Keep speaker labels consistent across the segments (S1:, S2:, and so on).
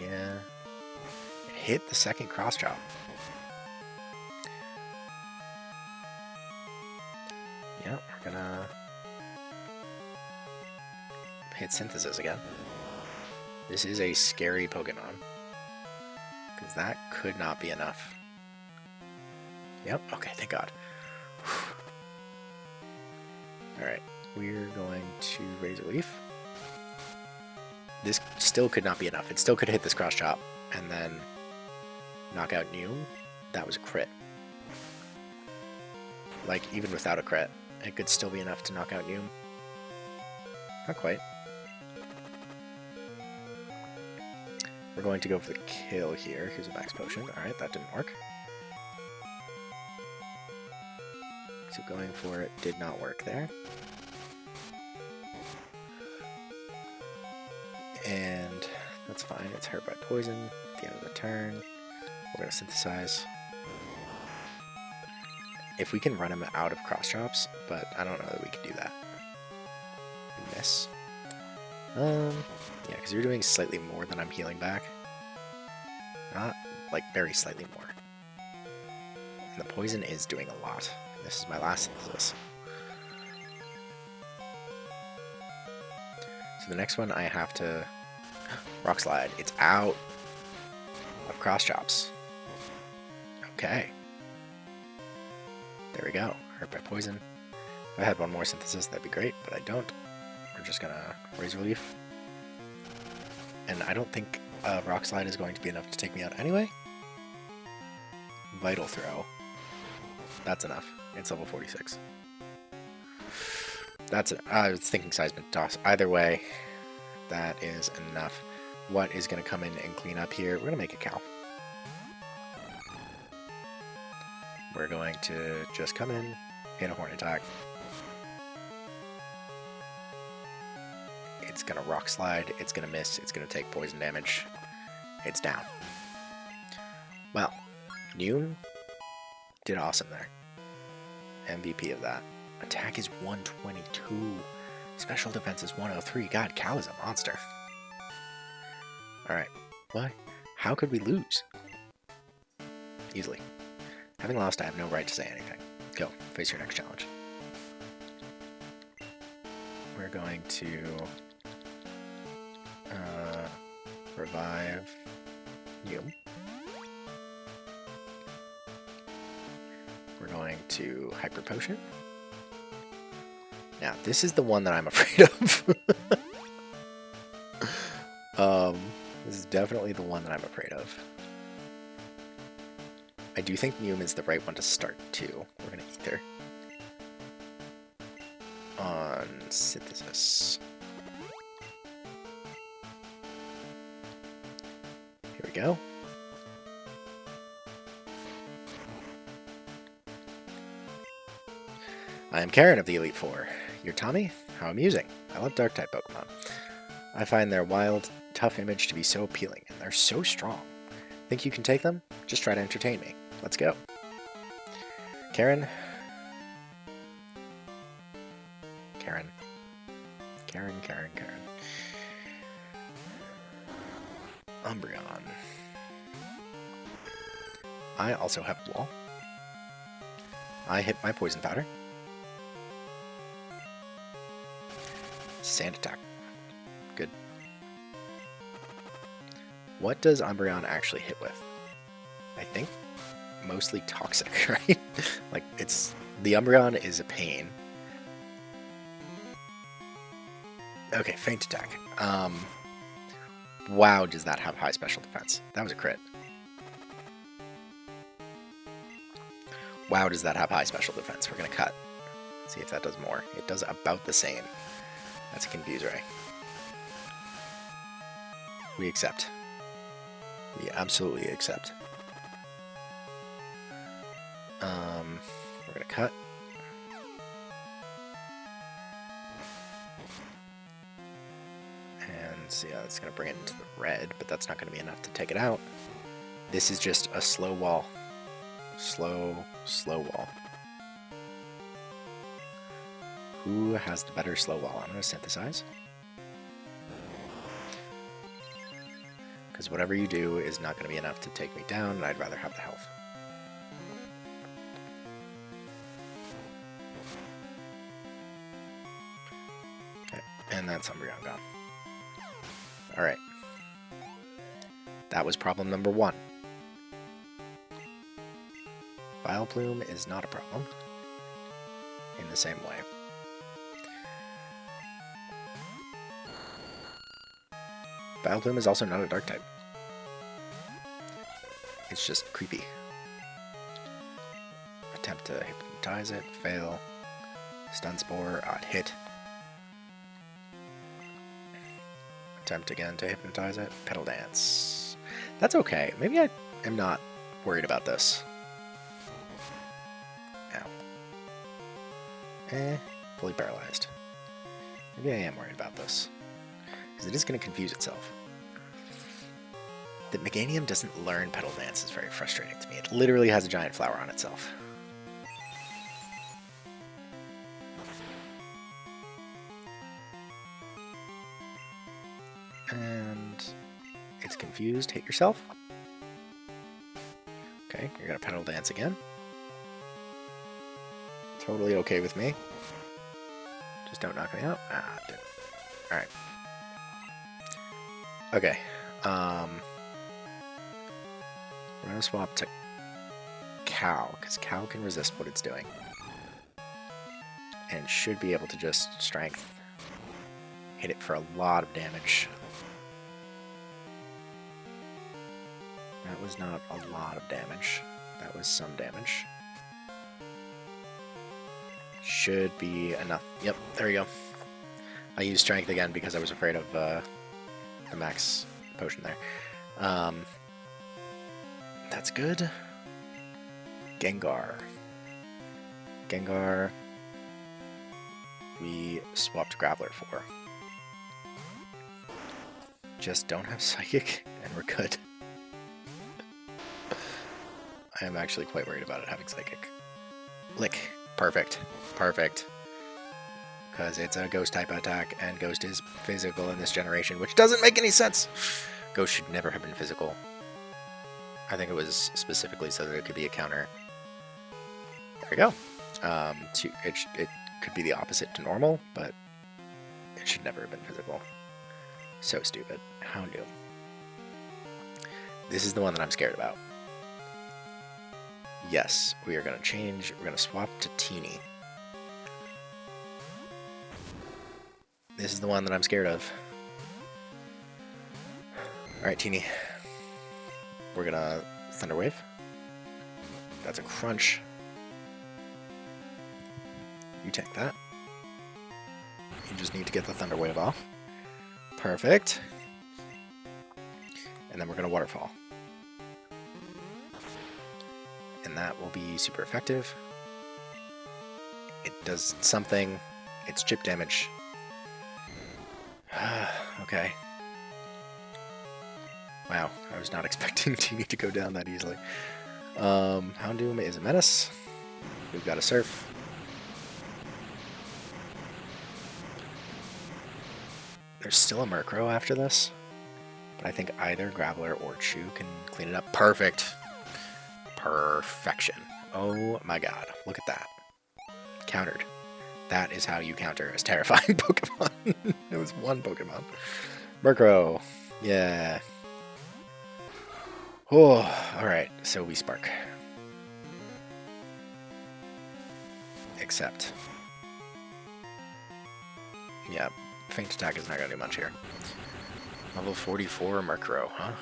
S1: Yeah. It hit the second cross chop. Yeah, we're gonna hit Synthesis again. This is a scary Pokemon. Because that could not be enough. Yep, okay, thank God. Alright, we're going to Razor Leaf. This still could not be enough. It still could hit this cross chop and then knock out Noom. That was a crit. Like, even without a crit, it could still be enough to knock out Noom. Not quite. We're going to go for the kill here. Here's a Max Potion. Alright, that didn't work. So going for it did not work there. And that's fine. It's hurt by poison at the end of the turn. We're going to synthesize. If we can run him out of cross chops, but I don't know that we can do that. We miss. Yeah, because you're doing slightly more than I'm healing back. Not, like, very slightly more. And the poison is doing a lot. This is my last synthesis. So the next one I have to Rock Slide. It's out of cross chops. Okay. There we go. Hurt by poison. If I had one more synthesis, that'd be great, but I don't. We're just gonna Razor Leaf. And I don't think Rock Slide is going to be enough to take me out anyway. Vital Throw. That's enough. It's level 46. That's it. I was thinking Seismic Toss. Either way, that is enough. What is going to come in and clean up here? We're going to make a cow. We're going to just come in, hit a Horn Attack. It's going to Rock Slide. It's going to miss. It's going to take poison damage. It's down. Well, Noon did awesome there. MVP of that. Attack is 122. Special defense is 103. God, Cal is a monster. Alright. What? How could we lose? Easily. Having lost, I have no right to say anything. Go. Face your next challenge. We're going to revive you. We're going to Hyper Potion. Now, this is the one that I'm afraid of. This is definitely the one that I'm afraid of. I do think Noom is the right one to start, too. We're going to Ether. On Synthesis. Here we go. I am Karen of the Elite Four. You're Tommy? How amusing. I love Dark-type Pokemon. I find their wild, tough image to be so appealing, and they're so strong. Think you can take them? Just try to entertain me. Let's go. Karen. Karen. Umbreon. I also have Wall. I hit my Poison Powder. Sand Attack. Good. What does Umbreon actually hit with? I think mostly Toxic, right? Like, it's... The Umbreon is a pain. Okay, Feint Attack. Wow, does that have high special defense? That was a crit. Wow, does that have high special defense? We're gonna cut. See if that does more. It does about the same. That's a Confuse Ray. We accept. We absolutely accept. We're gonna cut. And see, yeah, it's gonna bring it into the red, but that's not gonna be enough to take it out. This is just a slow wall. Slow wall. Who has the better slow wall? I'm gonna synthesize. Because whatever you do is not going to be enough to take me down, and I'd rather have the health. Okay, and that's Umbreon gone. Alright. That was problem number 1. Vileplume is not a problem in the same way. Vileplume is also not a dark type. It's just creepy. Attempt to hypnotize it, fail. Stun Spore, odd hit. Attempt again to hypnotize it, Petal Dance. That's okay. Maybe I am not worried about this. Ow. Fully paralyzed. Maybe I am worried about this. Because it is going to confuse itself. That Meganium doesn't learn Petal Dance is very frustrating to me. It literally has a giant flower on itself. And it's confused. Hit yourself. Okay, you're going to Petal Dance again. Totally okay with me. Just don't knock me out. Ah, didn't. Alright. Okay. We're going to swap to Cow, because Cow can resist what it's doing. And should be able to just strength hit it for a lot of damage. That was not a lot of damage. That was some damage. Should be enough. Yep, there we go. I used strength again because I was afraid of the max potion there. That's good. Gengar. Gengar, we swapped Graveler for. Just don't have Psychic, and we're good. I am actually quite worried about it having Psychic. Lick. Perfect. Perfect. Because it's a Ghost type attack, and Ghost is physical in this generation, which doesn't make any sense! Ghost should never have been physical. I think it was specifically so that it could be a counter. There we go. It could be the opposite to normal, but it should never have been physical. So stupid. Houndoom. This is the one that I'm scared about. Yes, we are going to change. We're going to swap to Teeny. This is the one that I'm scared of. Alright, Teeny. We're going to Thunder Wave. That's a crunch. You take that. You just need to get the Thunder Wave off. Perfect. And then we're going to Waterfall. And that will be super effective. It does something. It's chip damage. Okay. Wow, I was not expecting Teeny to go down that easily. Houndoom is a menace. We've got a Surf. There's still a Murkrow after this, but I think either Graveler or Chew can clean it up. Perfect. Perfection. Oh my god, look at that. Countered. That is how you counter as terrifying Pokemon. It was one Pokemon. Murkrow. Yeah. Oh, alright, so we Spark. Except. Yeah, Faint Attack is not going to do much here. Level 44 Murkrow, huh?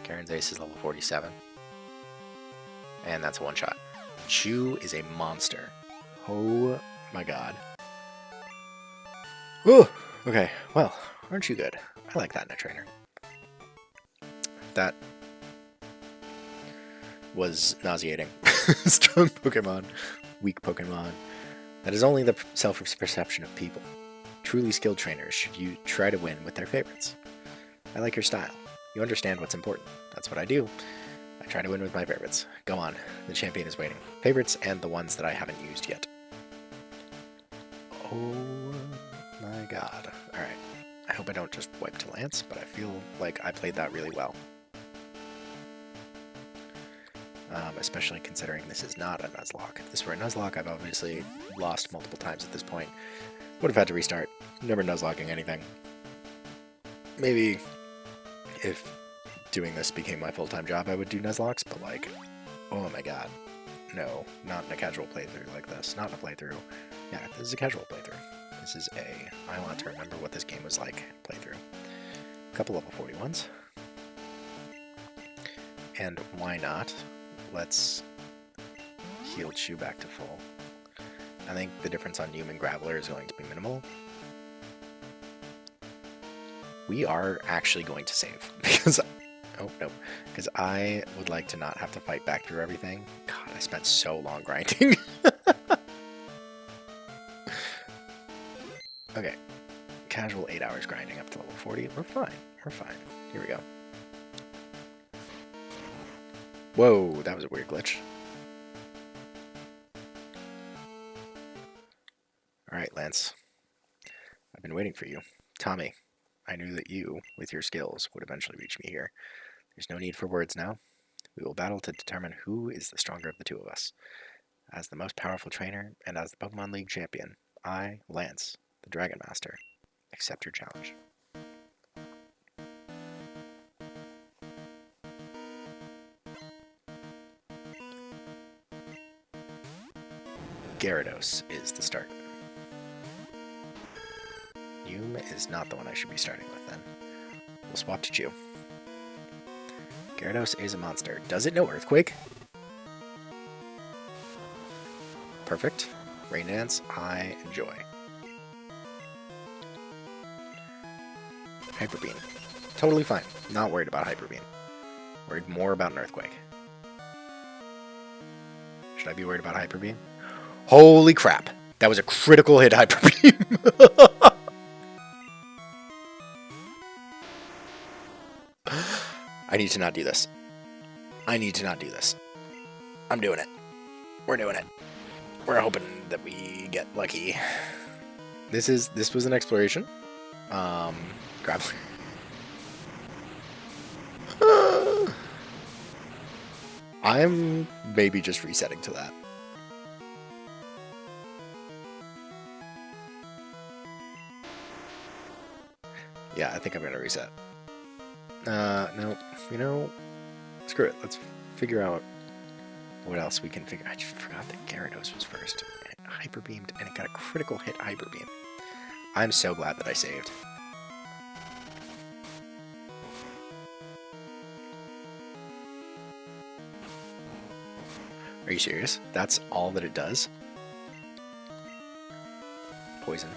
S1: Karen's Ace is level 47. And that's a one-shot. Chew is a monster. Oh my god. Oh, okay, well, aren't you good? I like that in a trainer. That was nauseating. Strong Pokemon, weak Pokemon. That is only the self-perception of people. Truly skilled trainers should you try to win with their favorites. I like your style. You understand what's important. That's what I do. I try to win with my favorites. Go on, the champion is waiting. Favorites and the ones that I haven't used yet. Oh my god. Alright. I hope I don't just wipe to Lance, but I feel like I played that really well. Especially considering this is not a Nuzlocke. If this were a Nuzlocke, I've obviously lost multiple times at this point. Would have had to restart. Never Nuzlocking anything. Maybe if doing this became my full-time job, I would do Nuzlocks, but like, oh my god. No, not in a casual playthrough like this. Not in a playthrough. Yeah, this is a casual playthrough. This is a, I want to remember what this game was like playthrough. A couple level 41s. And why not? Let's heal Chew back to full. I think the difference on Human Graveler is going to be minimal. We are actually going to save because oh no, because I would like to not have to fight back through everything. God, I spent so long grinding. Okay, casual 8 hours grinding up to level 40. We're fine. We're fine. Here we go. Whoa, that was a weird glitch. Alright, Lance. I've been waiting for you. Tommy, I knew that you, with your skills, would eventually reach me here. There's no need for words now. We will battle to determine who is the stronger of the two of us. As the most powerful trainer, and as the Pokemon League champion, I, Lance, the Dragon Master, accept your challenge. Gyarados is the start. Yum is not the one I should be starting with then. We'll swap to Chew. Gyarados is a monster. Does it know Earthquake? Perfect. Rain Dance, I enjoy. Hyper Beam. Totally fine. Not worried about Hyper Beam. Worried more about an Earthquake. Should I be worried about Hyper Beam? Holy crap! That was a critical hit Hyper Beam! I need to not do this. I need to not do this. I'm doing it. We're doing it. We're hoping that we get lucky. This was an exploration. Graveler. I'm maybe just resetting to that. Yeah, I think I'm gonna reset. No, you know, screw it. Let's figure out what else we can figure. I just forgot that Gyarados was first. And it Hyper Beamed, and it got a critical hit Hyper Beam. I'm so glad that I saved. Are you serious? That's all that it does? Poison.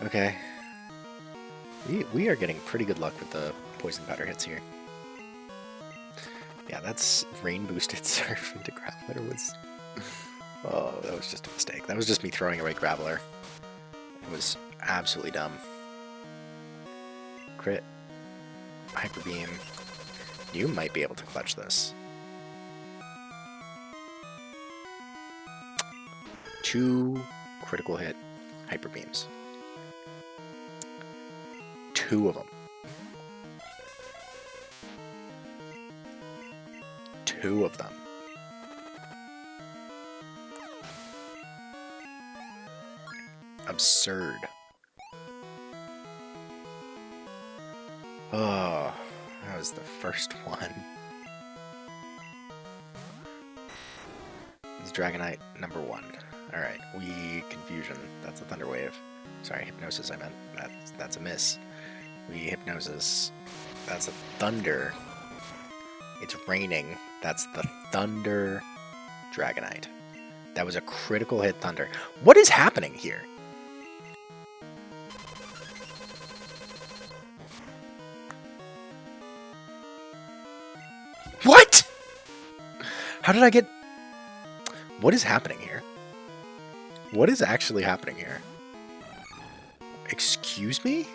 S1: Okay. We are getting pretty good luck with the poison powder hits here. Yeah, that's rain boosted Surf into Graveler was... Oh, that was just a mistake. That was just me throwing away Graveler. It was absolutely dumb. Crit. Hyper Beam. You might be able to clutch this. 2 critical hit Hyper Beams. 2 of them. 2 of them. Absurd. Oh, that was the first one. This is Dragonite number 1. Alright, we Confusion. That's a Thunder Wave. Sorry, Hypnosis I meant. That's a miss. We Hypnosis. That's a Thunder. It's raining. That's the Thunder Dragonite. That was a critical hit Thunder. What is happening here? What? How did I get... What is happening here? What is actually happening here? Excuse me?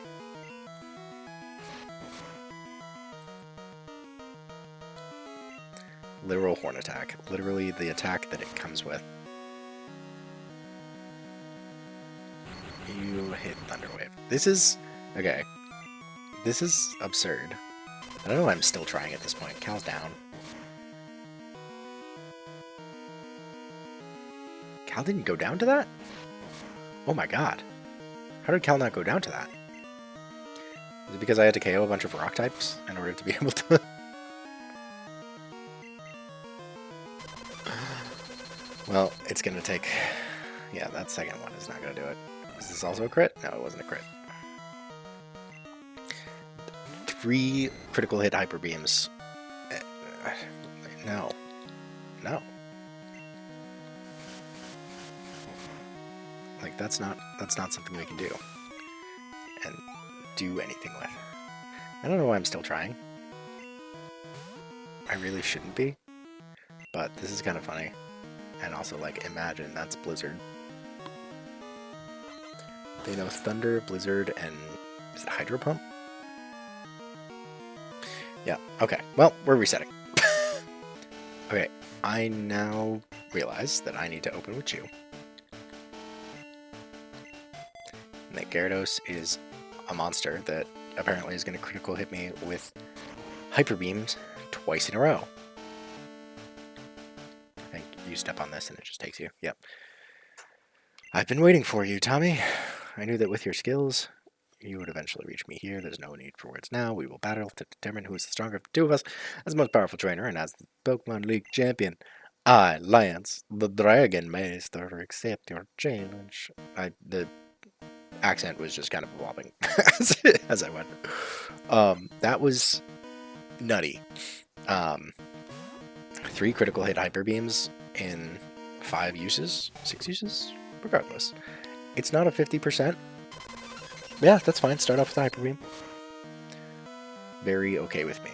S1: Literal Horn Attack. Literally the attack that it comes with. You hit Thunder Wave. This is... Okay. This is absurd. I don't know why I'm still trying at this point. Cal's down. Cal didn't go down to that? Oh my god. How did Cal not go down to that? Is it because I had to KO a bunch of rock types in order to be able to... Well, it's gonna take... Yeah, that second one is not gonna do it. Is this also a crit? No, it wasn't a crit. 3 critical hit hyper beams. No. No. Like, that's not something we can do. And do anything with. I don't know why I'm still trying. I really shouldn't be. But this is kind of funny. And also, like, imagine that's Blizzard. They know Thunder, Blizzard, and... Is it Hydro Pump? Yeah, okay. Well, we're resetting. Okay, I now realize that I need to open with Chew. And that Gyarados is a monster that apparently is going to critical hit me with Hyper Beams twice in a row. I think you step on this and it just takes you. Yep. I've been waiting for you, Tommy. I knew that with your skills, you would eventually reach me here. There's no need for words now. We will battle to determine who is the stronger of the two of us. As the most powerful trainer and as the Pokemon League champion, I, Lance, the Dragon Master, accept your challenge. The accent was just kind of evolving as I went. That was nutty. 3 critical hit hyper beams in 5 uses, 6 uses, regardless. It's not a 50%. Yeah, that's fine. Start off with the hyper beam. Very okay with me.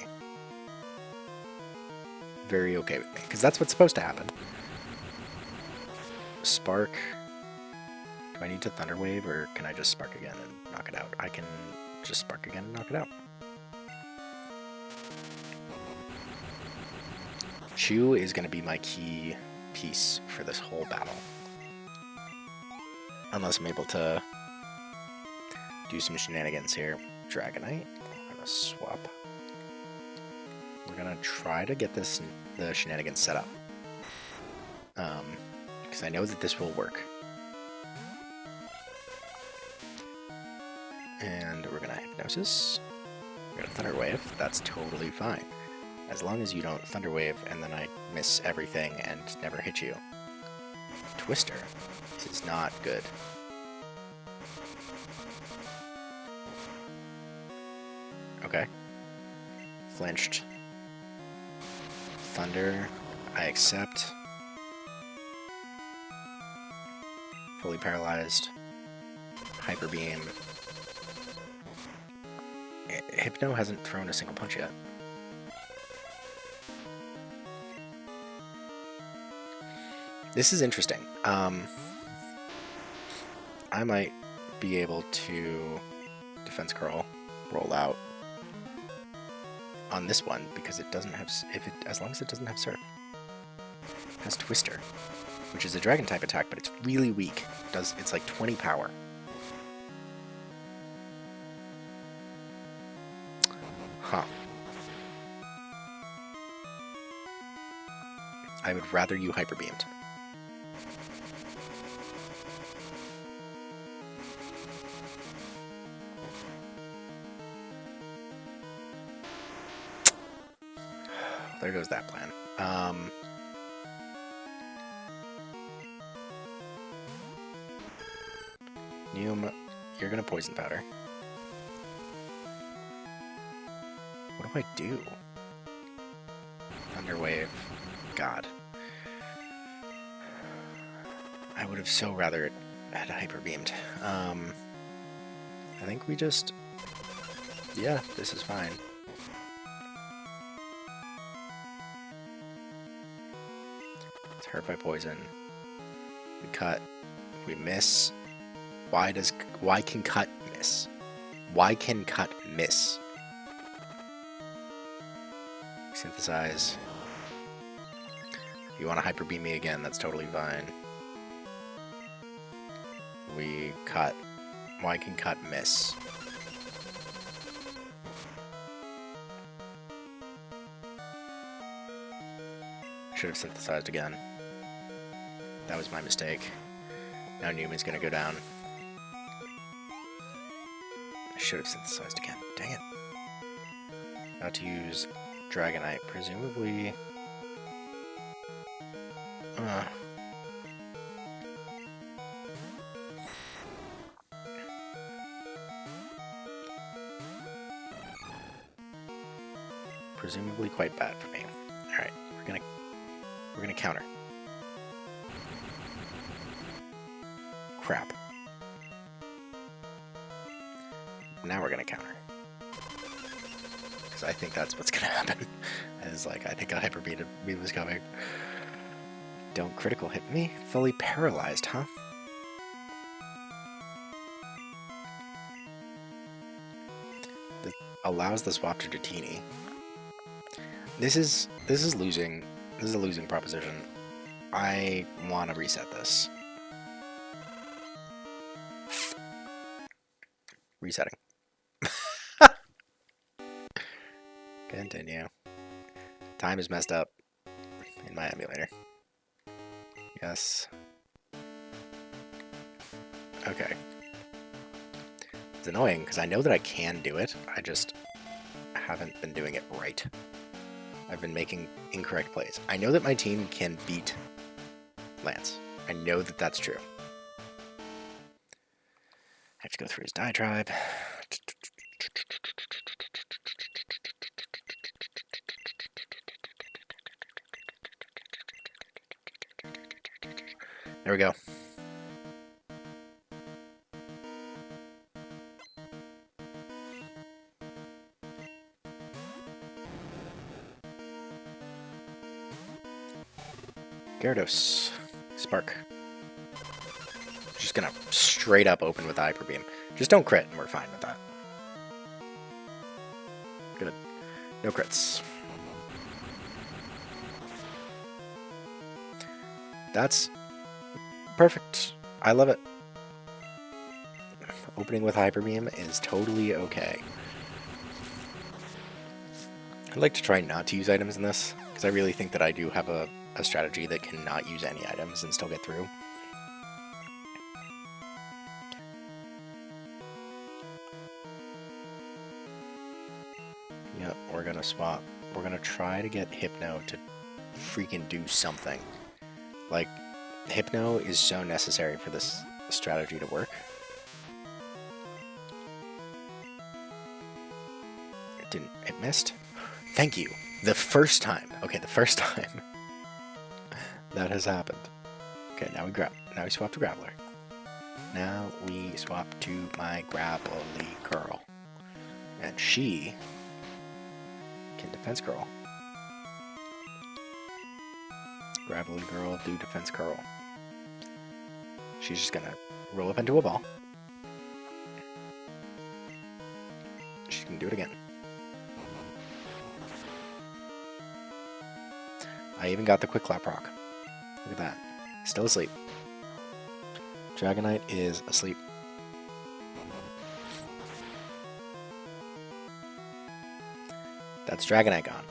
S1: Very okay with me, because that's what's supposed to happen. Spark. Do I need to Thunder Wave, or can I just Spark again and knock it out? I can just Spark again and knock it out. Chew is going to be my key piece for this whole battle. Unless I'm able to do some shenanigans here. Dragonite. I'm going to swap. We're going to try to get the shenanigans set up. Because I know that this will work. And we're going to Hypnosis. We're going to Thunder Wave. That's totally fine. As long as you don't Thunder Wave and then I miss everything and never hit you. Twister. This is not good. Okay. Flinched. Thunder. I accept. Fully paralyzed. Hyper Beam. Hypno hasn't thrown a single punch yet. This is interesting. I might be able to Defense Curl, roll out on this one because it doesn't have, as long as it doesn't have Surf. It has Twister, which is a Dragon type attack, but it's really weak. It's like 20 power. Huh. I would rather you Hyper Beamed. There goes that plan. Neum, you're gonna Poison Powder. What do I do? Thunder Wave. God. I would have so rather had Hyper Beamed. I think we just... Yeah, this is fine. Hurt by poison. We cut. We miss. Why can cut miss? Why can cut miss? Synthesize. If you want to Hyper Beam me again, that's totally fine. We cut. Why can cut miss? Should have synthesized again. That was my mistake. Now Newman's gonna go down. I should have synthesized again. Dang it. About to use Dragonite, presumably. Presumably quite bad for me. All right, we're gonna counter. Crap. Now we're gonna counter. Because I think that's what's gonna happen. Is like, I think a Hyper Beam was coming. Don't critical hit me. Fully paralyzed, huh? This allows the swap to Dratini. This is losing. This is a losing proposition. I want to reset this. Resetting. Continue. Time is messed up in my emulator. Yes. Okay. It's annoying because I know that I can do it. I just haven't been doing it right. I've been making incorrect plays. I know that my team can beat Lance. I know that that's true. I have to go through his diatribe. There we go. Gyarados. Spark. Just gonna straight up open with the Hyper Beam. Just don't crit and we're fine with that. Good. No crits. That's perfect. I love it. Opening with Hyper Beam is totally okay. I'd like to try not to use items in this, because I really think that I do have a strategy that can not use any items and still get through. Yep, we're gonna swap. We're gonna try to get Hypno to freaking do something. Like, Hypno is so necessary for this strategy to work. It missed? Thank you. The first time. Okay, the first time that has happened. Okay, now we swap to Graveler. Now we swap to my Gravelly girl. And she can Defense Curl. Gravelly girl, do Defense Curl. She's just gonna roll up into a ball. She can do it again. I even got the Quick Clap proc. Look at that. Still asleep. Dragonite is asleep. That's Dragonite gone.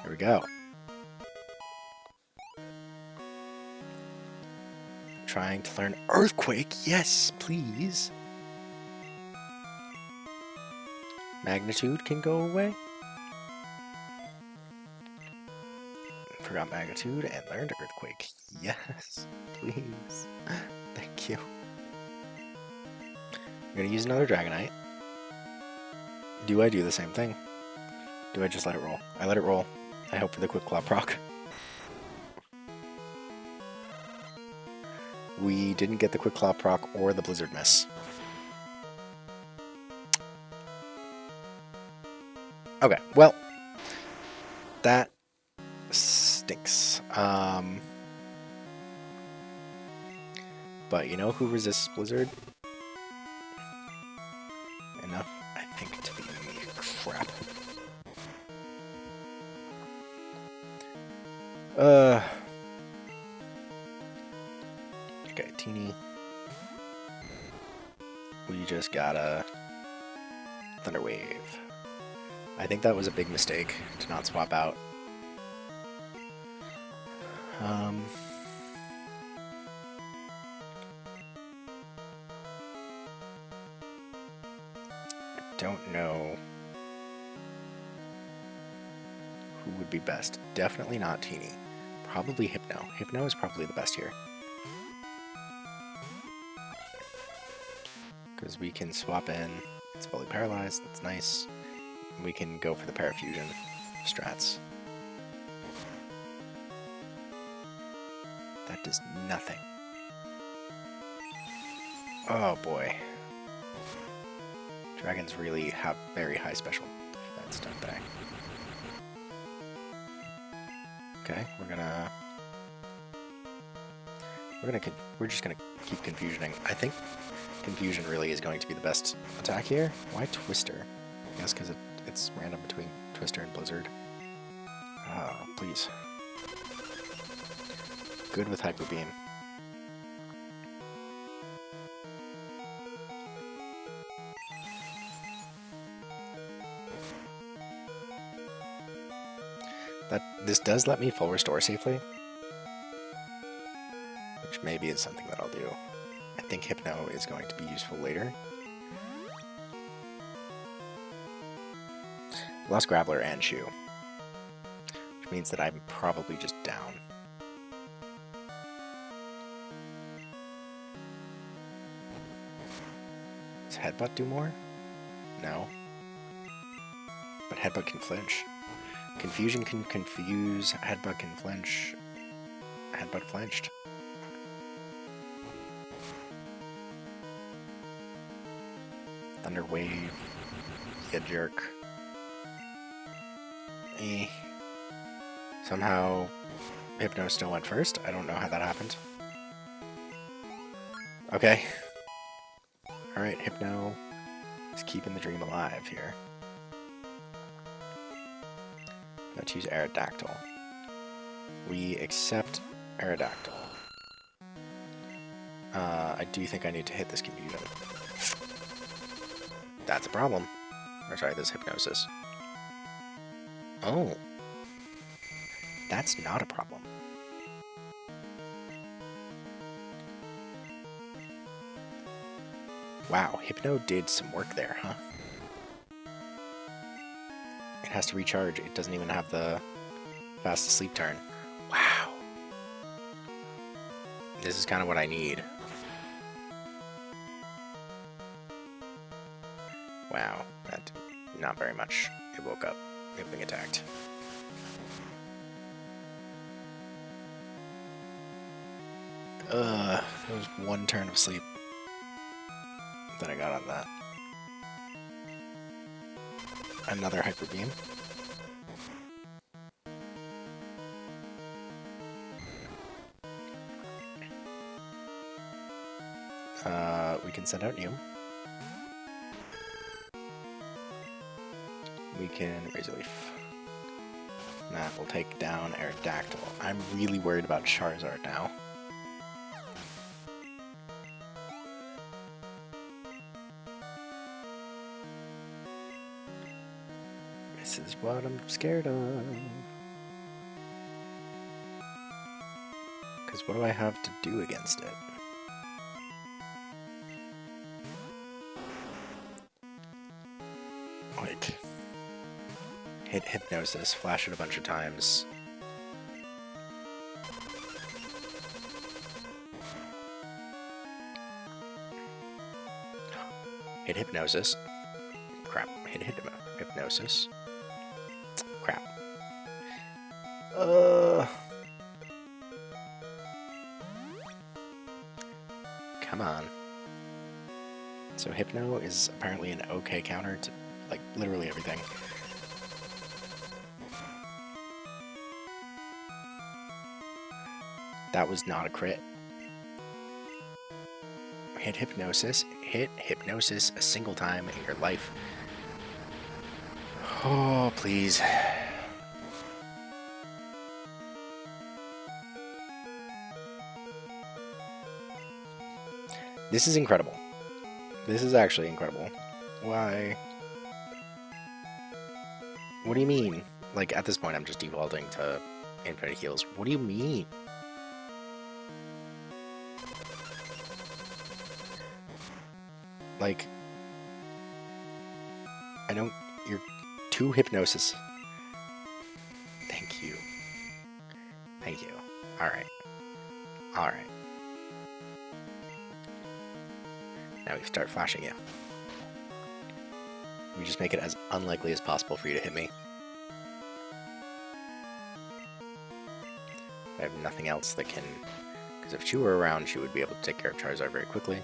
S1: Here we go. Trying to learn Earthquake. Yes, please. Magnitude can go away. Forgot Magnitude and learned Earthquake. Yes, please. Thank you. I'm gonna use another Dragonite. Do I do the same thing? Do I just let it roll? I let it roll. I hope for the Quick Claw proc. We didn't get the Quick Claw proc or the Blizzard Miss. Okay, well, that stinks. But you know who resists Blizzard? Enough, I think, to be crap. Okay, Teeny. we just gotta Thunder Wave. I think that was a big mistake to not swap out. Don't know who would be best. Definitely not Teeny. Probably Hypno. Hypno is probably the best here. Because we can swap in. It's fully paralyzed. That's nice. We can go for the Parafusion strats. That does nothing. Oh boy. Dragons really have very high special defense, don't they? Okay, we're just gonna keep confusioning. I think confusion really is going to be the best attack here. Why Twister? I guess because it's random between Twister and Blizzard. Oh, please. Good with Hyper Beam. This does let me full restore safely, which maybe is something that I'll do. I think Hypno is going to be useful later. Lost Graveler and Shoe, which means that I'm probably just down. Does Headbutt do more? No. But Headbutt can flinch. Confusion can confuse, Headbutt can flinch. Headbutt flinched. Thunder Wave. You jerk. Somehow Hypno still went first. I don't know how that happened. Okay. Alright, Hypno is keeping the dream alive here. Let's use Aerodactyl. We accept Aerodactyl. I do think I need to hit this Confusion. That's a problem. Or sorry, this Hypnosis. Oh. That's not a problem. Wow, Hypno did some work there, huh? It has to recharge. It doesn't even have the fast asleep turn. Wow. This is kind of what I need. Wow, that not very much. It woke up. It being attacked. It was one turn of sleep that I got on that. Another Hyper Beam. We can send out Neum. We can Razor Leaf. That will take down Aerodactyl. I'm really worried about Charizard now. This is what I'm scared of. Because what do I have to do against it? Like, hit Hypnosis, flash it a bunch of times. Hit Hypnosis. Crap. Hit Hypnosis. Crap. Come on. So Hypno is apparently an okay counter to, like, literally everything. That was not a crit. Hit Hypnosis. Hit Hypnosis a single time in your life. Oh, please. This is incredible. This is actually incredible. Why? What do you mean? Like, at this point, I'm just defaulting to infinite heals. What do you mean? Like, I don't... You're 2 hypnosis. Thank you. Thank you. Alright. Alright. Now we start flashing you. We just make it as unlikely as possible for you to hit me. I have nothing else that can... Because if she were around, she would be able to take care of Charizard very quickly.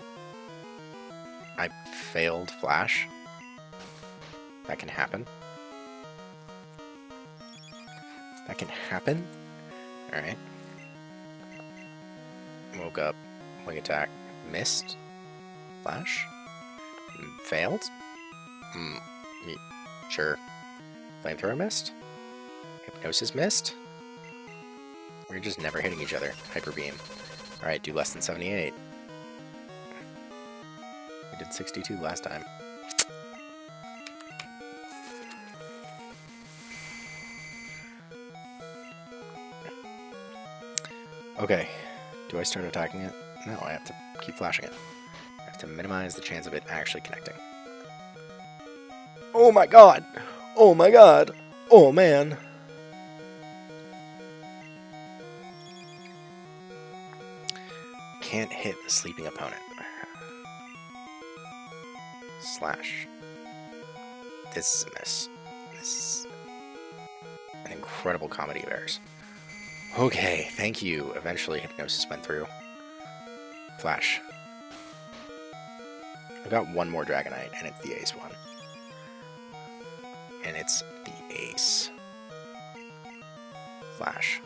S1: I failed Flash. That can happen. That can happen. Alright. Woke up. Wing attack. Missed. Flash. Failed. Sure. Flamethrower missed. Hypnosis missed. We're just never hitting each other. Hyper Beam. Alright, do less than 78. We did 62 last time. Okay. Do I start attacking it? No, I have to keep flashing it. I have to minimize the chance of it actually connecting. Oh my god! Oh my god! Oh man! Can't hit the sleeping opponent. Slash. This is a miss. This is an incredible comedy of errors. Okay, thank you. Eventually Hypnosis went through. Flash. I've got one more Dragonite, and it's the ace one. And it's the ace. Flash.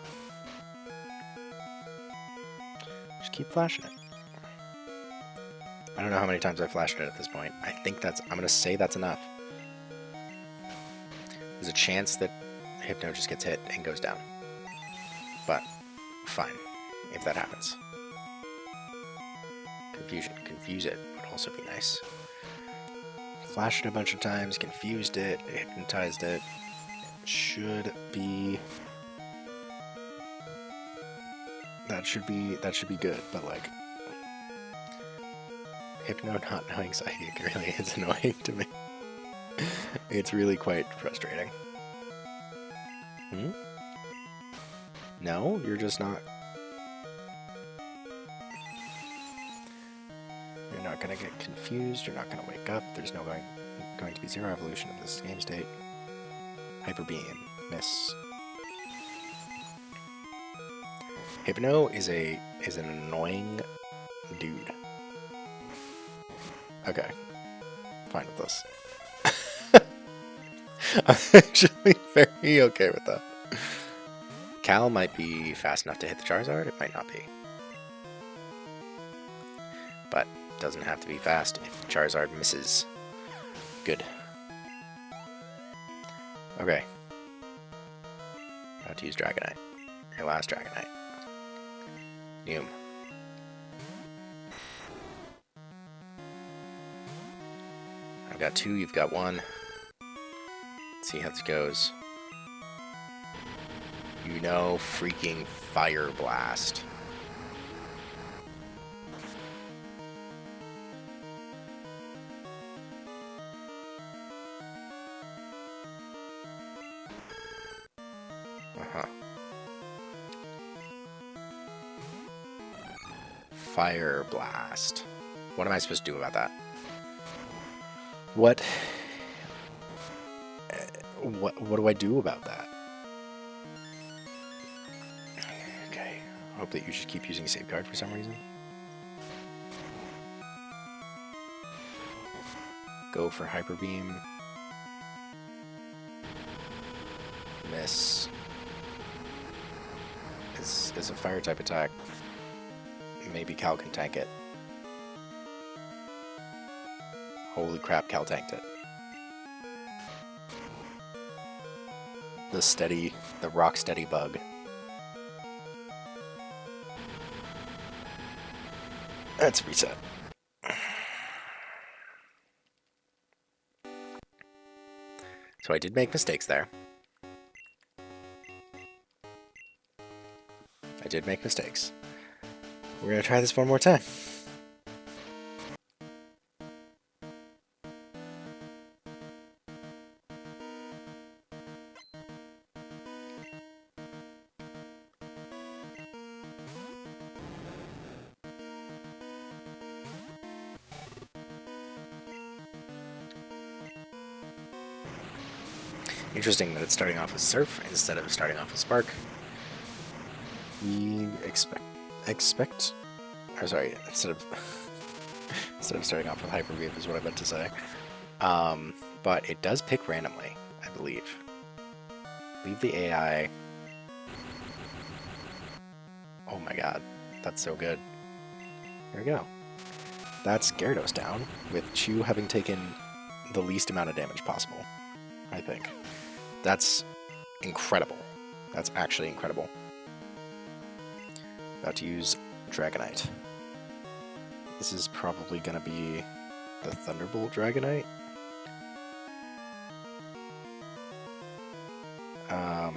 S1: Just keep flashing it. I don't know how many times I've flashed it at this point. I think that's... I'm going to say that's enough. There's a chance that Hypno just gets hit and goes down. But, fine. If that happens. Confusion. Confuse it would also be nice. Flashed it a bunch of times, confused it, hypnotized it. Should be... That should be good, but like... Hypno not knowing Psychic really is annoying to me. It's really quite frustrating. No, you're just not... You're not gonna get confused, you're not gonna wake up, there's no going to be zero evolution of this game state. Hyper Beam. Miss. Hypno is an annoying dude. Okay. Fine with this. I'm actually very okay with that. Cal might be fast enough to hit the Charizard, it might not be. But doesn't have to be fast if Charizard misses. Good. Okay. About to use Dragonite. Your last Dragonite. Noom. I've got 2, you've got 1. Let's see how this goes. You know, freaking Fire Blast. Fire Blast. What am I supposed to do about that? What do I do about that? Okay. I hope that you just keep using Safeguard for some reason. Go for Hyper Beam. Miss. It's a fire type attack. Maybe Cal can tank it. Holy crap, Cal tanked it. The rock steady bug. Let's reset. So I did make mistakes there. I did make mistakes. We're going to try this one more time. Interesting that it's starting off with Surf instead of starting off with Spark. We expect, or sorry, instead of starting off with Hyper Beam is what I meant to say. But it does pick randomly, I believe. Leave the AI. Oh my god, that's so good. There we go. That's Gyarados down, with Chew having taken the least amount of damage possible, I think. That's incredible. That's actually incredible. About to use Dragonite. This is probably going to be the Thunderbolt Dragonite. How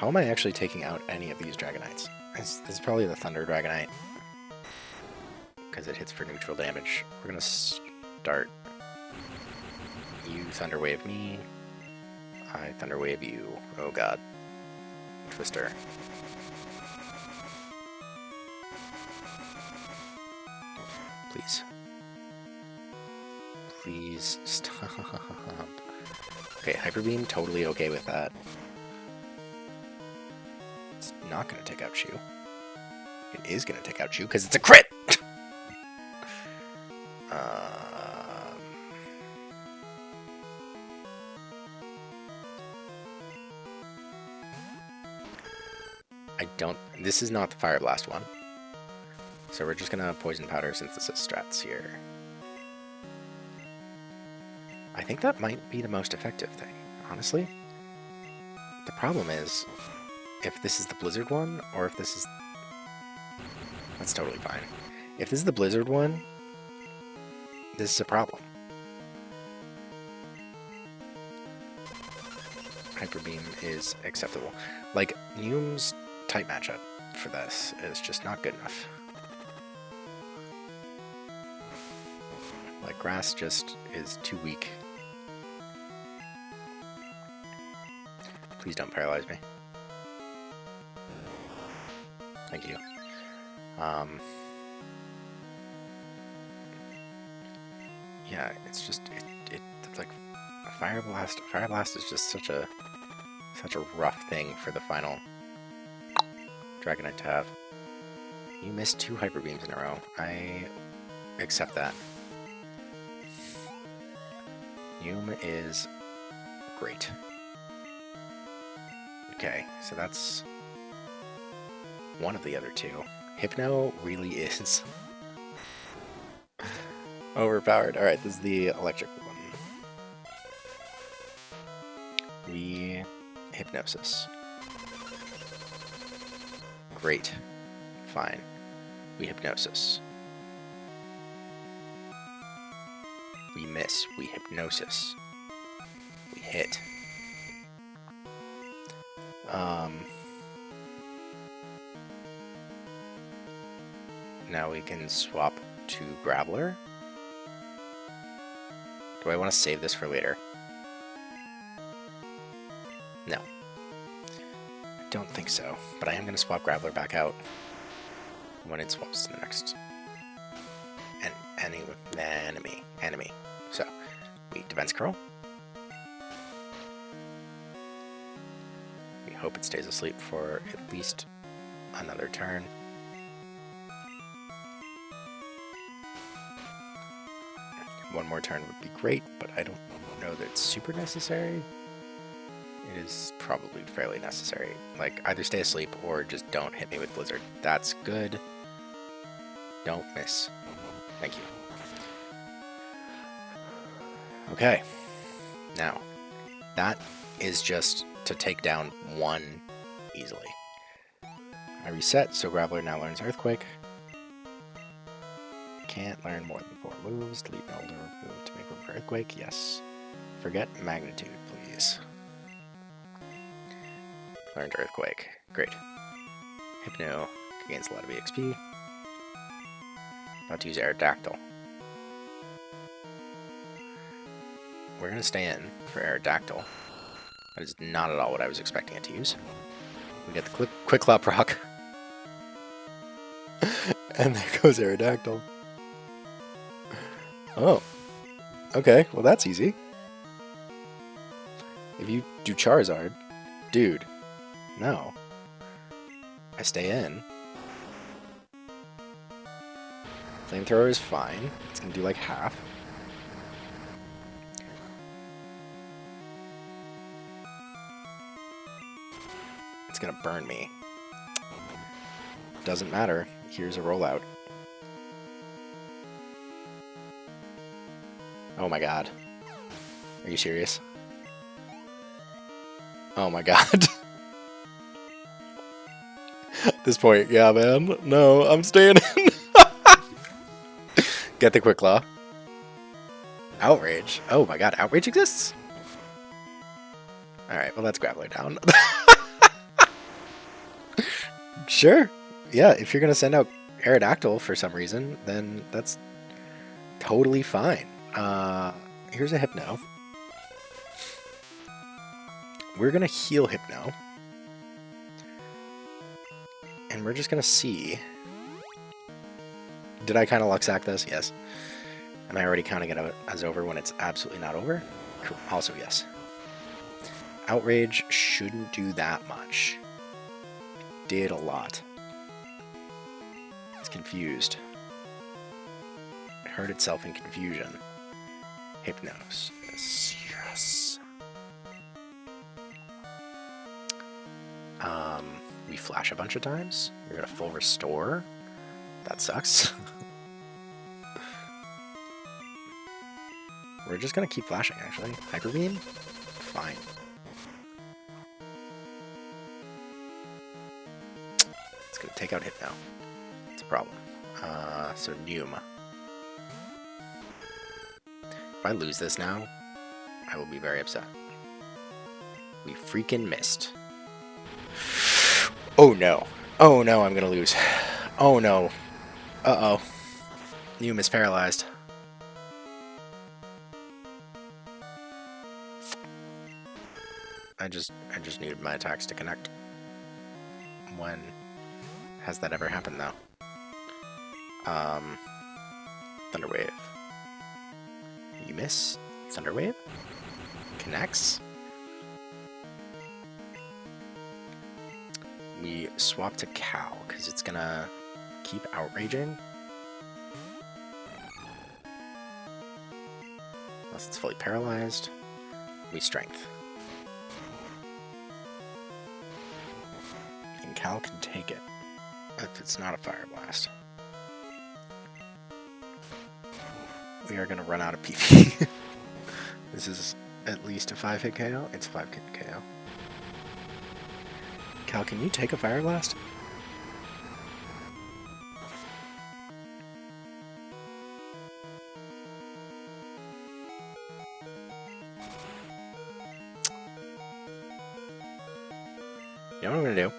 S1: am I actually taking out any of these Dragonites? This is probably the Thunder Dragonite, because it hits for neutral damage. We're going to start. You Thunder Wave me. I Thunder Wave you. Oh god. Twister. Please. Please stop. Okay, Hyper Beam, totally okay with that. It's not going to take out Chew. It is going to take out Chew because it's a crit! I don't... This is not the Fire Blast one. So we're just going to Poison Powder Synthesis strats here. I think that might be the most effective thing, honestly. The problem is, if this is the Blizzard one, or if this is... That's totally fine. If this is the Blizzard one, this is a problem. Hyper Beam is acceptable. Like, Neum's type matchup for this is just not good enough. Like, Grass just is too weak. Please don't paralyze me. Thank you. Yeah, it's just it's like a Fire Blast. Fire Blast is just such a rough thing for the final Dragonite to have. You missed 2 Hyper Beams in a row. I accept that. Neum is great. Okay, so that's one of the other two. Hypno really is overpowered. Alright, this is the electric one. We Hypnosis. Great. Fine. We Hypnosis. We miss. We Hypnosis. We hit. Now we can swap to Graveler. Do I want to save this for later? No. I don't think so, but I am going to swap Graveler back out when it swaps to the next enemy. So, we Defense Curl. We hope it stays asleep for at least another turn. One more turn would be great, but I don't know that it's super necessary. It is probably fairly necessary. Like, either stay asleep or just don't hit me with Blizzard. That's good. Don't miss. Thank you. Okay. Now, that is just to take down one easily. I reset, so Graveler now learns Earthquake. Can't learn more than 4 moves. Delete an older move to make room for Earthquake. Yes. Forget magnitude, please. Learned Earthquake. Great. Hypno gains a lot of EXP. About to use Aerodactyl. We're going to stay in for Aerodactyl. That is not at all what I was expecting it to use. We get the Quick Claw proc. And there goes Aerodactyl. Oh. Okay, well that's easy. If you do Charizard, dude, no. I stay in. Flamethrower is fine. It's gonna do like half. It's gonna burn me. Doesn't matter. Here's a rollout. Oh my god. Are you serious? Oh my god. At this point, yeah, man. No, I'm staying in. Get the Quick Claw. Outrage. Oh my god, Outrage exists? Alright, well, let's Graveler down. Sure. Yeah, if you're going to send out Aerodactyl for some reason, then that's totally fine. Here's a Hypno. We're going to heal Hypno. And we're just going to see. Did I kind of luck sack this? Yes. Am I already counting it as over when it's absolutely not over? Cool. Also, yes. Outrage shouldn't do that much. Did a lot. It's confused. It hurt itself in confusion. Hypnos. Yes. We flash a bunch of times. You're gonna full restore. That sucks. We're just gonna keep flashing, actually. Hyper Beam? Fine. It's gonna take out Hypno. It's a problem. So Neum. If I lose this now, I will be very upset. We freaking missed. Oh no. Oh no, I'm gonna lose. Oh no. Uh-oh. Neum is paralyzed. I just needed my attacks to connect. When has that ever happened though? Thunder Wave. You miss? Thunder Wave? Connects? We swap to Cow, because it's gonna keep outraging. Unless it's fully paralyzed. We Strength. And Cal can take it, if it's not a Fire Blast. We are going to run out of PP. This is at least a 5-hit KO. It's a 5-hit KO. Cal, can you take a Fire Blast? You know what I'm going to do?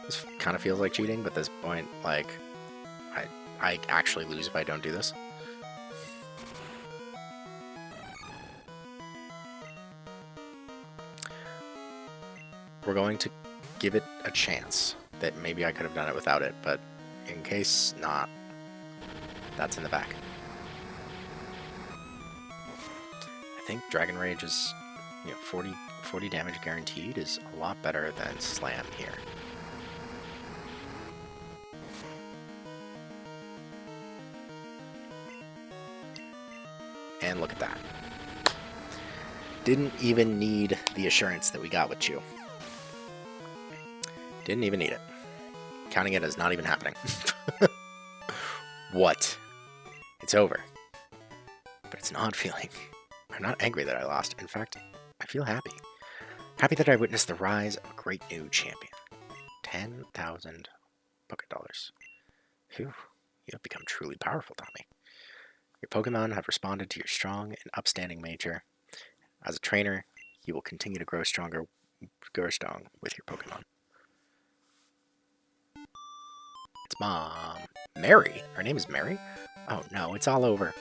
S1: This kind of feels like cheating, but at this point, like, I actually lose if I don't do this. We're going to give it a chance that maybe I could have done it without it, but in case not, that's in the back. I think Dragon Rage is, 40 damage guaranteed is a lot better than Slam here. And look at that. Didn't even need the assurance that we got with Chew. Didn't even need it. Counting it as not even happening. What? It's over. But it's not feeling. I'm not angry that I lost. In fact, I feel happy. Happy that I witnessed the rise of a great new champion. 10,000 Poké Dollars. Phew. You have become truly powerful, Tommy. Your Pokemon have responded to your strong and upstanding nature. As a trainer, you will continue to grow strong with your Pokemon. It's Mom. Mary? Her name is Mary? Oh no, it's all over.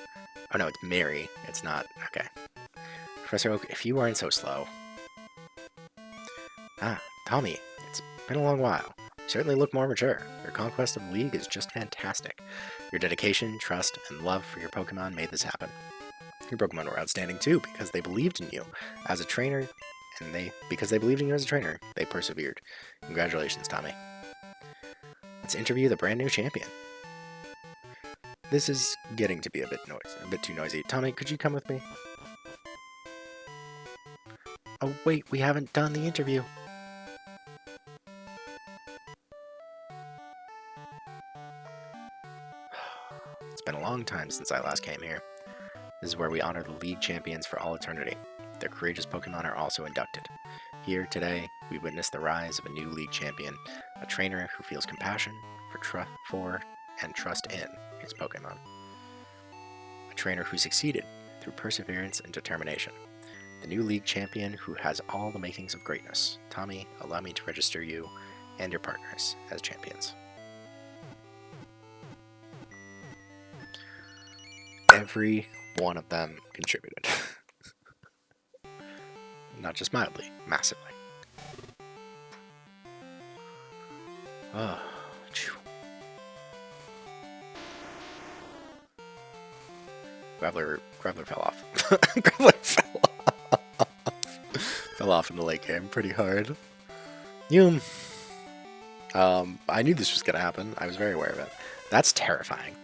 S1: Oh no, it's Mary. It's not. Okay. Professor Oak, if you weren't so slow. Ah, Tommy, it's been a long while. You certainly look more mature. Your conquest of the League is just fantastic. Your dedication, trust, and love for your Pokemon made this happen. Your Pokemon were outstanding too, because they believed in you as a trainer, because they believed in you as a trainer, they persevered. Congratulations, Tommy. Let's interview the brand new champion. This is getting to be a bit too noisy. Tommy, could you come with me? Oh wait, we haven't done the interview. It's been a long time since I last came here. This is where we honor the League champions for all eternity. Their courageous Pokemon are also inducted. Here, today, we witness the rise of a new League champion, a trainer who feels compassion for and trust in his Pokemon. A trainer who succeeded through perseverance and determination. The new League champion who has all the makings of greatness. Tommy, allow me to register you and your partners as champions. Every one of them contributed. Not just mildly, massively. Oh, Graveler fell off. Graveler fell off. Fell off in the late game pretty hard. I knew this was gonna happen. I was very aware of it. That's terrifying.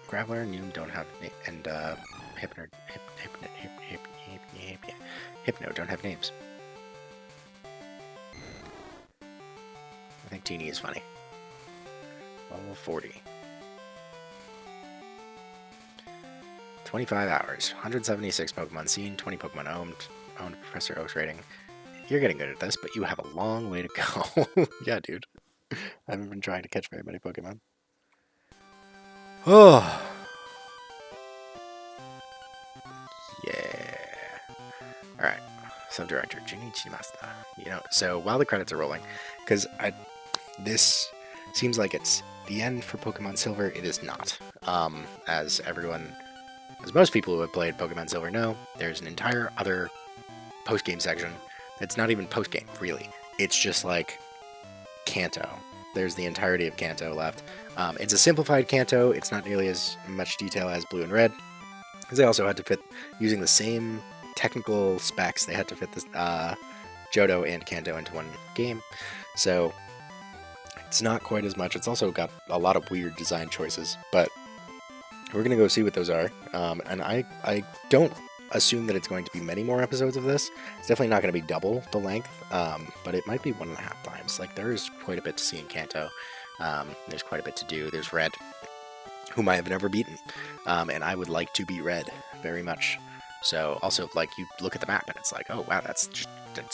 S1: Graveler and Noom don't have and Hypno don't have names. I think Teeny is funny. Level 40. 25 hours, 176 Pokemon seen, 20 Pokemon owned Professor Oak's rating. You're getting good at this, but you have a long way to go. Yeah, dude. I haven't been trying to catch very many Pokemon. Oh. Yeah. Alright. Sub-director, Junichi Masta. You know, so while the credits are rolling, because this seems like it's the end for Pokemon Silver, it is not. As most people who have played Pokemon Silver know, there's an entire other post-game section that's not even post-game, really. It's just like Kanto. There's the entirety of Kanto left. It's a simplified Kanto. It's not nearly as much detail as Blue and Red, because they also had to fit, using the same technical specs, they had to fit this Johto and Kanto into one game. So it's not quite as much. It's also got a lot of weird design choices, but we're going to go see what those are. And I don't assume that it's going to be many more episodes of this. It's definitely not going to be double the length, but it might be 1.5 times. Like, there's quite a bit to see in Kanto. There's quite a bit to do. There's Red, whom I have never beaten, and I would like to beat Red very much. So, also, like, you look at the map and it's like, oh wow, that's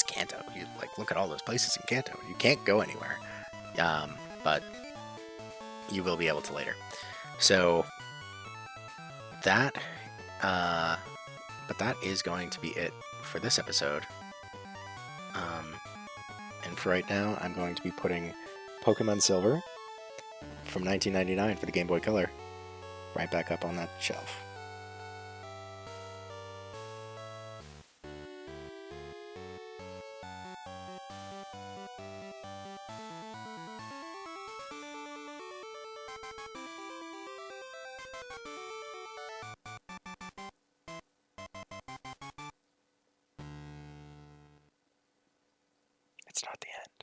S1: Kanto. You like look at all those places in Kanto. You can't go anywhere, but you will be able to later. So that, but that is going to be it for this episode. And for right now, I'm going to be putting Pokemon Silver from 1999 for the Game Boy Color right back up on that shelf. It's not the end.